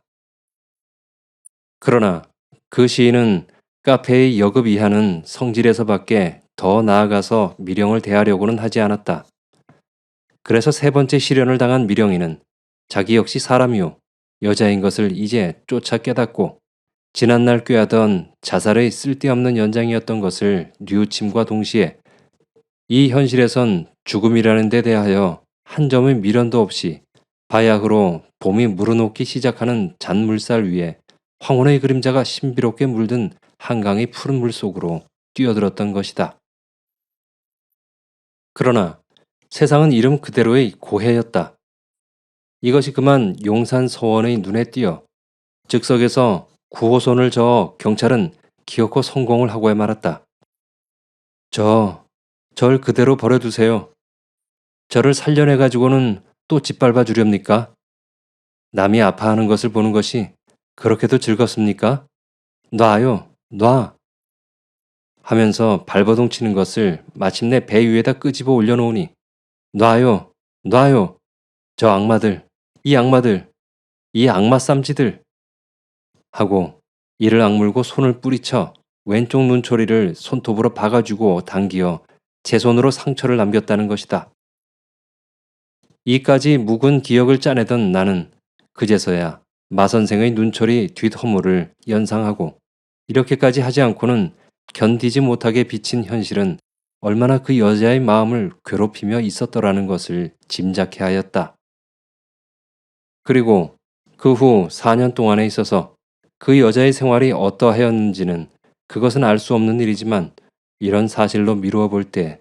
그러나 그 시인은 카페의 여급 이하는 성질에서밖에 더 나아가서 미령을 대하려고는 하지 않았다. 그래서 세 번째 시련을 당한 미령이는 자기 역시 사람이요 여자인 것을 이제 쫓아 깨닫고 지난날 꾀하던 자살의 쓸데없는 연장이었던 것을 뉘우침과 동시에 이 현실에선 죽음이라는 데 대하여 한 점의 미련도 없이 바야흐로 봄이 물어놓기 시작하는 잔물살 위에 황혼의 그림자가 신비롭게 물든 한강의 푸른 물 속으로 뛰어들었던 것이다. 그러나 세상은 이름 그대로의 고해였다. 이것이 그만 용산 서원의 눈에 띄어 즉석에서 구호선을 저어 경찰은 기어코 성공을 하고야 말았다. 절 그대로 버려두세요. 저를 살려내가지고는 또 짓밟아 주렵니까? 남이 아파하는 것을 보는 것이 그렇게도 즐겁습니까? 놔요, 놔! 하면서 발버둥 치는 것을 마침내 배 위에다 끄집어 올려놓으니 놔요, 놔요! 저 악마들, 이 악마들, 이 악마 쌈지들! 하고 이를 악물고 손을 뿌리쳐 왼쪽 눈초리를 손톱으로 박아주고 당기어 제 손으로 상처를 남겼다는 것이다. 이까지 묵은 기억을 짜내던 나는 그제서야 마선생의 눈초리 뒷허물을 연상하고 이렇게까지 하지 않고는 견디지 못하게 비친 현실은 얼마나 그 여자의 마음을 괴롭히며 있었더라는 것을 짐작해 하였다. 그리고 그 후 4년 동안에 있어서 그 여자의 생활이 어떠하였는지는 그것은 알 수 없는 일이지만 이런 사실로 미루어 볼 때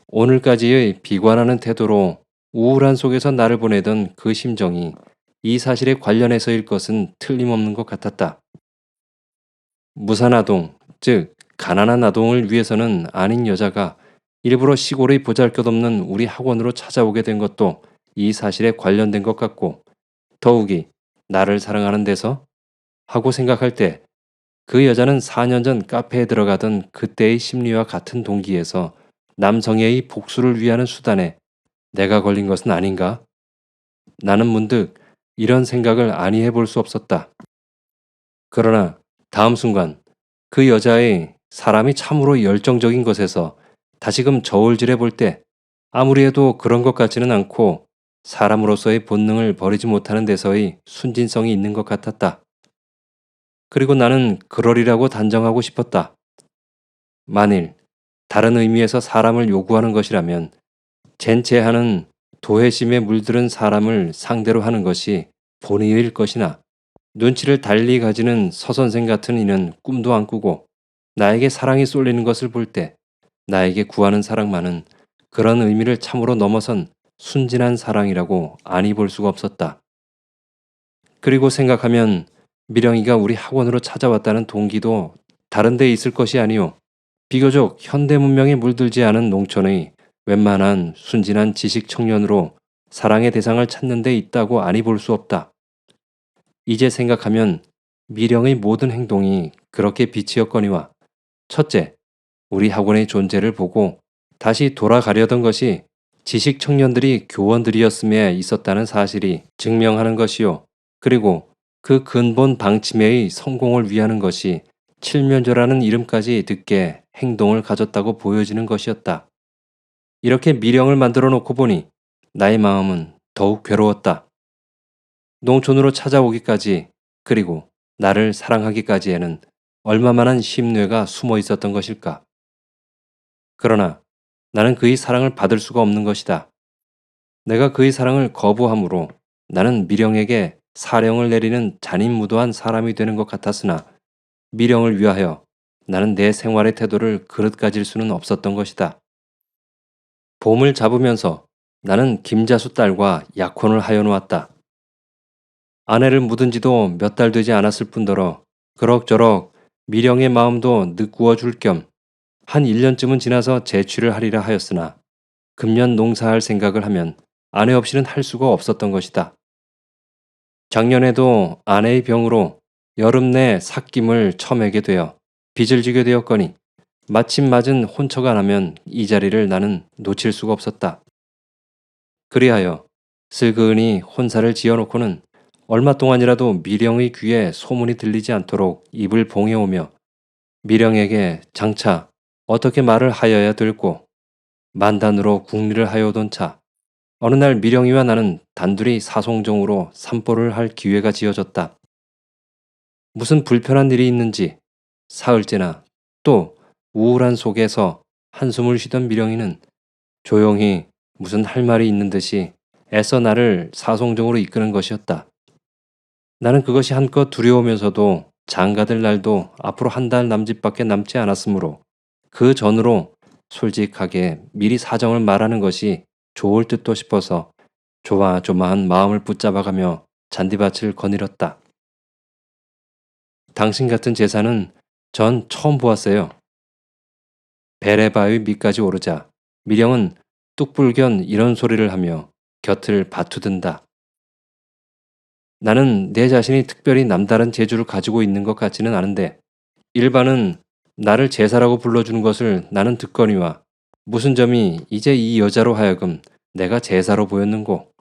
오늘까지의 비관하는 태도로 우울한 속에서 나를 보내던 그 심정이 이 사실에 관련해서일 것은 틀림없는 것 같았다. 무산아동, 즉 가난한 아동을 위해서는 아닌 여자가 일부러 시골의 보잘것없는 우리 학원으로 찾아오게 된 것도 이 사실에 관련된 것 같고 더욱이 나를 사랑하는 데서 하고 생각할 때 그 여자는 4년 전 카페에 들어가던 그때의 심리와 같은 동기에서 남성애의 복수를 위하는 수단에 내가 걸린 것은 아닌가? 나는 문득 이런 생각을 아니해 볼 수 없었다. 그러나 다음 순간 그 여자의 사람이 참으로 열정적인 것에서 다시금 저울질해 볼 때 아무리 해도 그런 것 같지는 않고 사람으로서의 본능을 버리지 못하는 데서의 순진성이 있는 것 같았다. 그리고 나는 그러리라고 단정하고 싶었다. 만일 다른 의미에서 사람을 요구하는 것이라면 젠체하는 도회심에 물들은 사람을 상대로 하는 것이 본의일 것이나 눈치를 달리 가지는 서선생 같은 이는 꿈도 안 꾸고 나에게 사랑이 쏠리는 것을 볼 때 나에게 구하는 사랑만은 그런 의미를 참으로 넘어선 순진한 사랑이라고 아니 볼 수가 없었다. 그리고 생각하면 미령이가 우리 학원으로 찾아왔다는 동기도 다른 데 있을 것이 아니오. 비교적 현대 문명에 물들지 않은 농촌의 웬만한 순진한 지식 청년으로 사랑의 대상을 찾는 데 있다고 아니 볼 수 없다. 이제 생각하면 미령의 모든 행동이 그렇게 빛이었거니와 첫째, 우리 학원의 존재를 보고 다시 돌아가려던 것이 지식 청년들이 교원들이었음에 있었다는 사실이 증명하는 것이요. 그리고 그 근본 방침의 성공을 위하는 것이 칠면조라는 이름까지 듣게 행동을 가졌다고 보여지는 것이었다. 이렇게 미령을 만들어 놓고 보니 나의 마음은 더욱 괴로웠다. 농촌으로 찾아오기까지 그리고 나를 사랑하기까지에는 얼마만한 심뇌가 숨어 있었던 것일까. 그러나 나는 그의 사랑을 받을 수가 없는 것이다. 내가 그의 사랑을 거부함으로 나는 미령에게 사령을 내리는 잔인무도한 사람이 되는 것 같았으나 미령을 위하여 나는 내 생활의 태도를 그릇 가질 수는 없었던 것이다. 봄을 잡으면서 나는 김자수 딸과 약혼을 하여 놓았다. 아내를 묻은 지도 몇 달 되지 않았을 뿐더러 그럭저럭 미령의 마음도 느꾸어 줄 겸 한 1년쯤은 지나서 재취를 하리라 하였으나 금년 농사할 생각을 하면 아내 없이는 할 수가 없었던 것이다. 작년에도 아내의 병으로 여름 내 삭김을 처매게 되어 빚을 지게 되었거니 마침 맞은 혼처가 나면 이 자리를 나는 놓칠 수가 없었다. 그리하여 슬그은히 혼사를 지어놓고는 얼마 동안이라도 미령의 귀에 소문이 들리지 않도록 입을 봉해오며 미령에게 장차 어떻게 말을 하여야 될고 만단으로 궁리를 하여오던 차 어느 날 미령이와 나는 단둘이 사송정으로 산보를 할 기회가 지어졌다. 무슨 불편한 일이 있는지 사흘째나 또 우울한 속에서 한숨을 쉬던 미령이는 조용히 무슨 할 말이 있는 듯이 애써 나를 사송정으로 이끄는 것이었다. 나는 그것이 한껏 두려우면서도 장가들 날도 앞으로 한 달 남짓밖에 남지 않았으므로 그 전으로 솔직하게 미리 사정을 말하는 것이 좋을 듯도 싶어서 조마조마한 마음을 붙잡아가며 잔디밭을 거닐었다. 당신 같은 제사는 전 처음 보았어요. 베레바의 밑까지 오르자 미령은 뚝불견 이런 소리를 하며 곁을 바투든다. 나는 내 자신이 특별히 남다른 재주를 가지고 있는 것 같지는 않은데 일반은 나를 제사라고 불러주는 것을 나는 듣거니와 무슨 점이 이제 이 여자로 하여금 내가 제사로 보였는고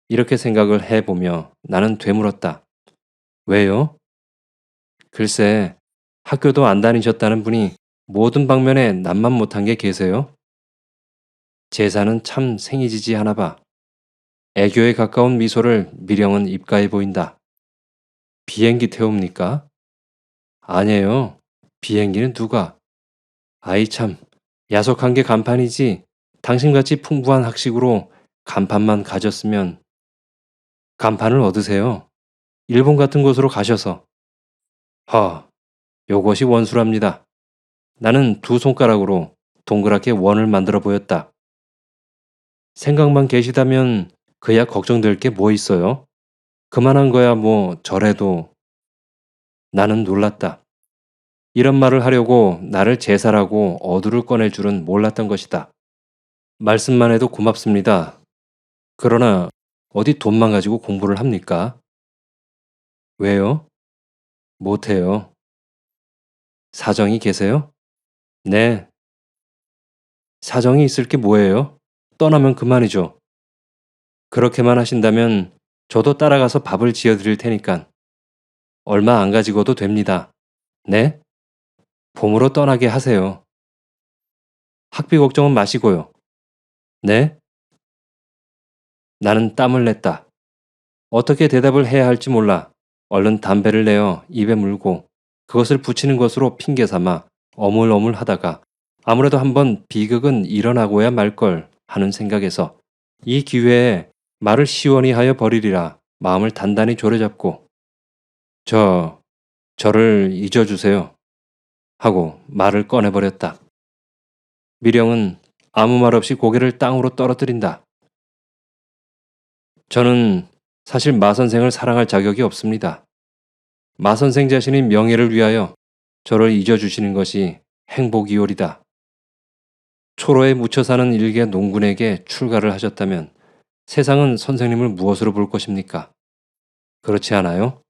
이렇게 생각을 해보며 나는 되물었다. 왜요? 글쎄 학교도 안 다니셨다는 분이 모든 방면에 남만 못한 게 계세요? 제사는 참 생이지지하나 봐. 애교에 가까운 미소를 미령은 입가에 보인다. 비행기 태웁니까? 아니에요. 비행기는 누가? 아이 참, 야속한 게 간판이지. 당신같이 풍부한 학식으로 간판만 가졌으면 간판을 얻으세요. 일본 같은 곳으로 가셔서. 요것이 원수랍니다. 나는 두 손가락으로 동그랗게 원을 만들어 보였다. 생각만 계시다면 그야 걱정될 게 뭐 있어요? 그만한 거야 뭐 저래도. 나는 놀랐다. 이런 말을 하려고 나를 제사라고 어두를 꺼낼 줄은 몰랐던 것이다. 말씀만 해도 고맙습니다. 그러나 어디 돈만 가지고 공부를 합니까? 왜요? 못해요. 사정이 계세요? 네. 사정이 있을 게 뭐예요? 떠나면 그만이죠. 그렇게만 하신다면 저도 따라가서 밥을 지어 드릴 테니깐 얼마 안 가지고도 됩니다. 네? 봄으로 떠나게 하세요. 학비 걱정은 마시고요. 네? 나는 땀을 냈다. 어떻게 대답을 해야 할지 몰라 얼른 담배를 내어 입에 물고 그것을 붙이는 것으로 핑계 삼아 어물어물 하다가 아무래도 한번 비극은 일어나고야 말 걸 하는 생각에서 이 기회에 말을 시원히 하여 버리리라 마음을 단단히 조려잡고 저를 잊어주세요 하고 말을 꺼내버렸다. 미령은 아무 말 없이 고개를 땅으로 떨어뜨린다. 저는 사실 마 선생을 사랑할 자격이 없습니다. 마 선생 자신의 명예를 위하여 저를 잊어주시는 것이 행복이오리다. 초로에 묻혀 사는 일개 농군에게 출가를 하셨다면 세상은 선생님을 무엇으로 볼 것입니까? 그렇지 않아요?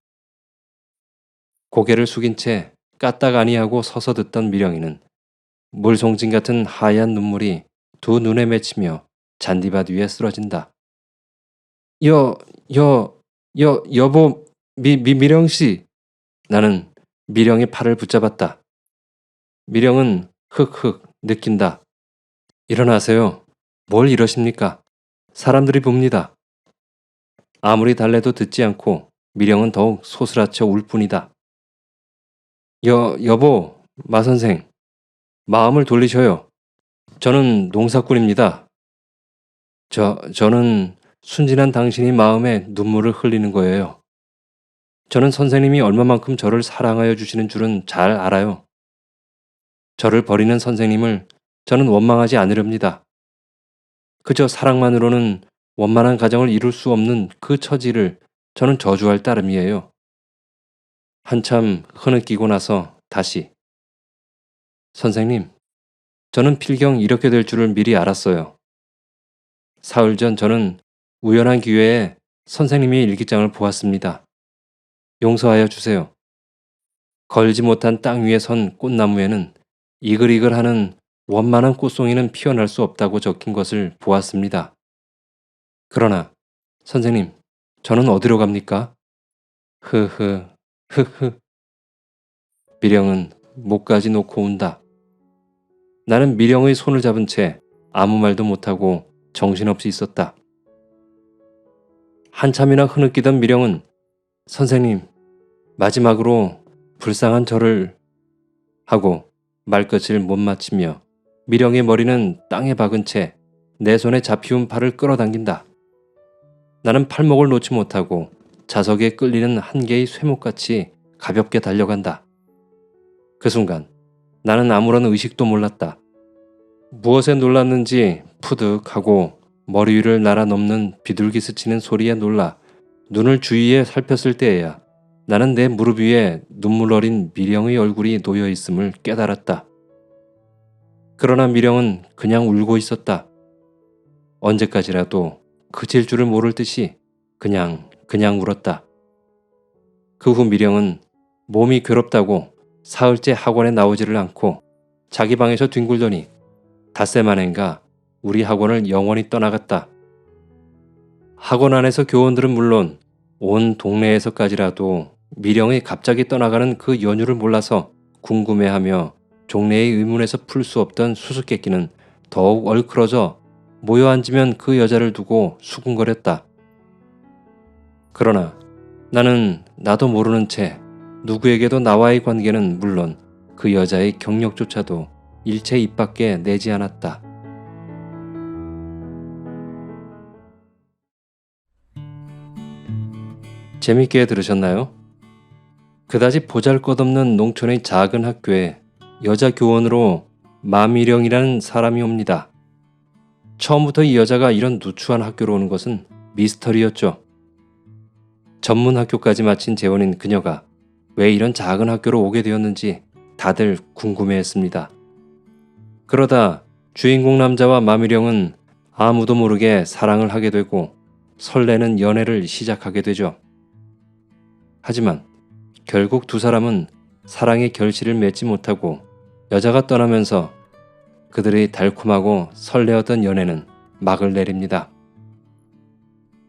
고개를 숙인 채 까딱 아니하고 서서 듣던 미령이는 물송진 같은 하얀 눈물이 두 눈에 맺히며 잔디밭 위에 쓰러진다. 여, 여보, 미령씨. 나는 미령의 팔을 붙잡았다. 미령은 흑흑 느낀다. 일어나세요. 뭘 이러십니까? 사람들이 봅니다. 아무리 달래도 듣지 않고 미령은 더욱 소스라쳐 울 뿐이다. 여보, 마선생. 마음을 돌리셔요. 저는 농사꾼입니다. 저는 순진한 당신이 마음에 눈물을 흘리는 거예요. 저는 선생님이 얼마만큼 저를 사랑하여 주시는 줄은 잘 알아요. 저를 버리는 선생님을 저는 원망하지 않으렵니다. 그저 사랑만으로는 원만한 가정을 이룰 수 없는 그 처지를 저는 저주할 따름이에요. 한참 흐느끼고 나서 다시 선생님, 저는 필경 이렇게 될 줄을 미리 알았어요. 사흘 전 저는 우연한 기회에 선생님의 일기장을 보았습니다. 용서하여 주세요. 걸지 못한 땅 위에 선 꽃나무에는 이글이글하는 원만한 꽃송이는 피어날 수 없다고 적힌 것을 보았습니다. 그러나 선생님, 저는 어디로 갑니까? 흐흐, 흐흐. 미령은 목까지 놓고 운다. 나는 미령의 손을 잡은 채 아무 말도 못하고 정신없이 있었다. 한참이나 흐느끼던 미령은 선생님, 마지막으로 불쌍한 저를 하고 말끝을 못 마치며 미령의 머리는 땅에 박은 채 내 손에 잡히운 팔을 끌어당긴다. 나는 팔목을 놓지 못하고 자석에 끌리는 한 개의 쇠목같이 가볍게 달려간다. 그 순간 나는 아무런 의식도 몰랐다. 무엇에 놀랐는지 푸득하고 머리 위를 날아 넘는 비둘기 스치는 소리에 놀라 눈을 주위에 살폈을 때에야 나는 내 무릎 위에 눈물 어린 미령의 얼굴이 놓여 있음을 깨달았다. 그러나 미령은 그냥 울고 있었다. 언제까지라도 그칠 줄을 모를 듯이 그냥 울었다. 그 후 미령은 몸이 괴롭다고 사흘째 학원에 나오지를 않고 자기 방에서 뒹굴더니 닷새 만인가 우리 학원을 영원히 떠나갔다. 학원 안에서 교원들은 물론 온 동네에서까지라도 미령이 갑자기 떠나가는 그 연유를 몰라서 궁금해하며 종래의 의문에서 풀 수 없던 수수께끼는 더욱 얼클어져 모여 앉으면 그 여자를 두고 수군거렸다. 그러나 나는 나도 모르는 채 누구에게도 나와의 관계는 물론 그 여자의 경력조차도 일체 입 밖에 내지 않았다. 재밌게 들으셨나요? 그다지 보잘것없는 농촌의 작은 학교에 여자 교원으로 마미령이라는 사람이 옵니다. 처음부터 이 여자가 이런 누추한 학교로 오는 것은 미스터리였죠. 전문 학교까지 마친 재원인 그녀가 왜 이런 작은 학교로 오게 되었는지 다들 궁금해했습니다. 그러다 주인공 남자와 마미령은 아무도 모르게 사랑을 하게 되고 설레는 연애를 시작하게 되죠. 하지만 결국 두 사람은 사랑의 결실을 맺지 못하고 여자가 떠나면서 그들의 달콤하고 설레었던 연애는 막을 내립니다.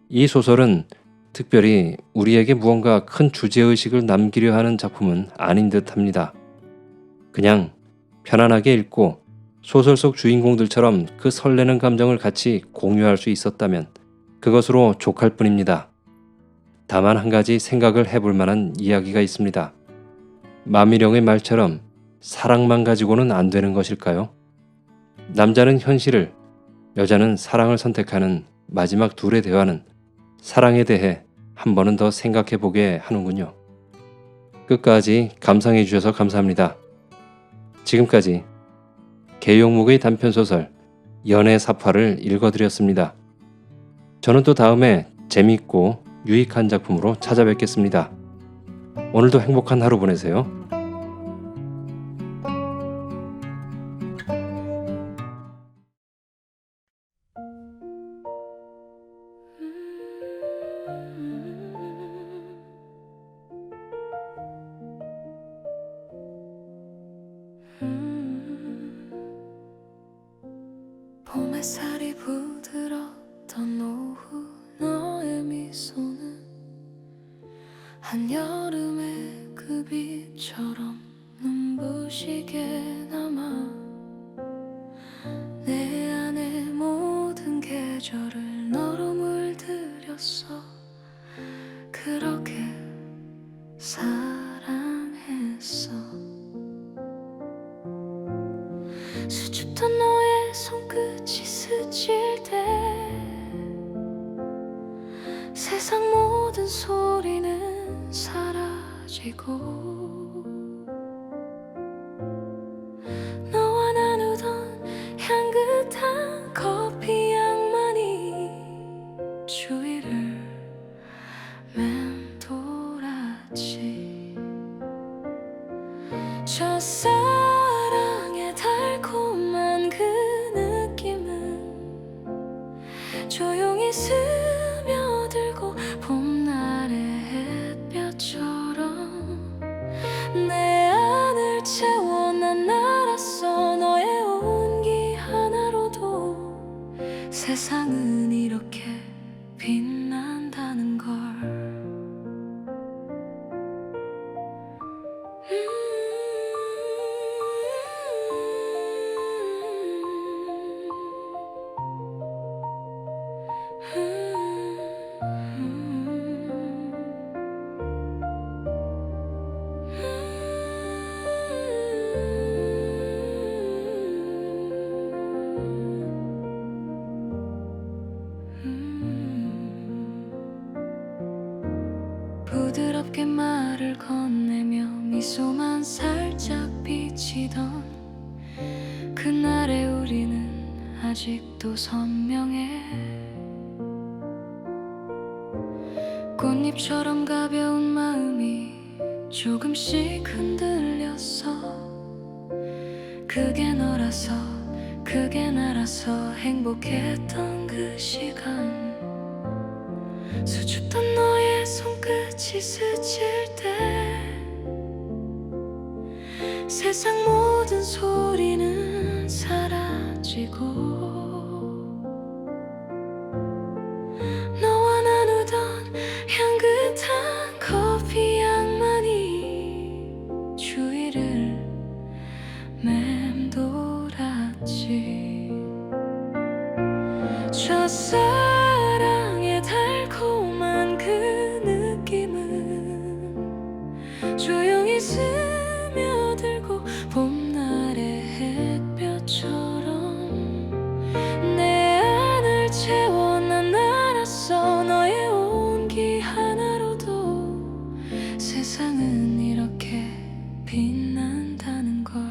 이 소설은 특별히 우리에게 무언가 큰 주제의식을 남기려 하는 작품은 아닌 듯합니다. 그냥 편안하게 읽고 소설 속 주인공들처럼 그 설레는 감정을 같이 공유할 수 있었다면 그것으로 족할 뿐입니다. 다만 한 가지 생각을 해볼 만한 이야기가 있습니다. 마미령의 말처럼 사랑만 가지고는 안 되는 것일까요? 남자는 현실을, 여자는 사랑을 선택하는 마지막 둘의 대화는 사랑에 대해 한 번은 더 생각해 보게 하는군요. 끝까지 감상해 주셔서 감사합니다. 지금까지 계용묵의 단편소설 연애사파를 읽어드렸습니다. 저는 또 다음에 재미있고 유익한 작품으로 찾아뵙겠습니다. 오늘도 행복한 하루 보내세요. 봄 햇살이 부드러웠던 오후 너의 미소는 한여름의 그 빛처럼 눈부시게 남아 내 안의 모든 계절을 너로 물들였어. 그렇게 사랑했어. 수줍던 너의 손끝이 스칠 때 세상 모든 소리는 사라지고 너와 나누던 향긋한 커피 향만이 주위를 맴돌았지. 첫사랑의 달콤한 그 느낌은 조용히 스며들고 봄날의 햇볕처럼 내 안을 채워 난 알았어. 부드럽게 말을 건네며 미소만 살짝 비치던 그날의 우리는 아직도 선명해. 꽃잎처럼 가벼운 마음이 조금씩 흔들렸어. 그게 너라서 그게 나라서 행복했던 그 시간. 수줍던 너의 손끝이 스칠 때 세상 모든 소리는 사라지고 너와 나누던 향긋한 커피 향만이 주위를 맴돌았지. 첫사랑의 달콤한 그 느낌은 조용히 스며들고 봄날의 햇볕처럼 내 안을 채워. 난 알았어, 너의 온기 하나로도 세상은 이렇게 빛난다는 걸.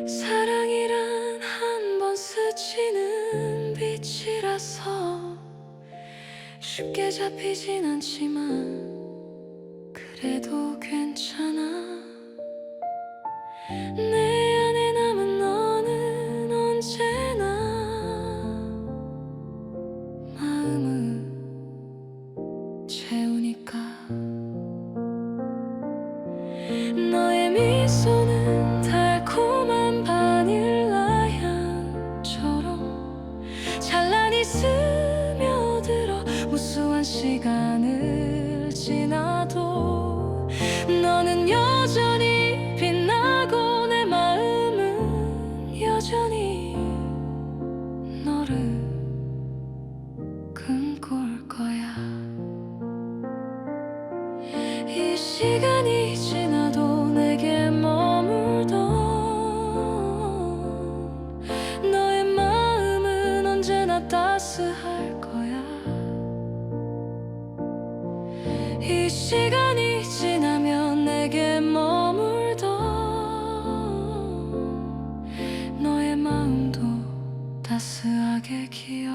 사랑이란 한 번 스치는 빛이라서 쉽게 잡히진 않지만 그래도 괜찮아. 내 안에 남은 너는 언제나 마음을 채우니까. 너의 미소는 달콤한 바닐라 향처럼 찬란히 스며들어 무수한 시간을 지나도 너는 여전히 빛나고 내 마음은 여전히 너를 꿈꿀 거야. 이 시간이 지나도 내게 머물던 너의 마음은 언제나 따스할 거야. 이 시간이 지나면 내게 머물던 너의 마음도 따스하게 기억